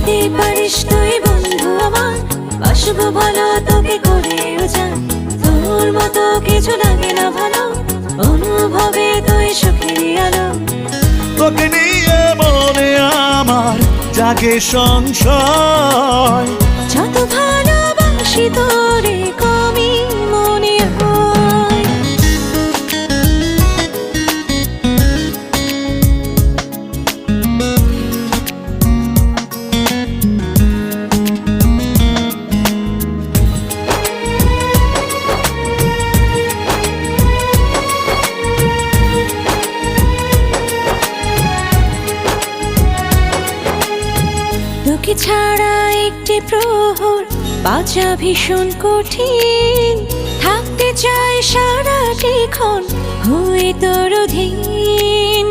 দিতে পারিস তুই বন্ধু আমার, বাসবো ভালো তোকে করেও যান। তোর মতো কিছু লাগে না ভালো, অনুভবে তুই সুখেরই আলো। তোকে নিয়ে মনে আমার জাগে সংশয়, যত ভালোবাসি তোরে কমই মনে হয়। তোকে ছাড়া একটি প্রহর বাঁচা ভীষণ কঠিন, থাকতে চাই সারাটি ক্ষণ হয়ে তোর অধীন।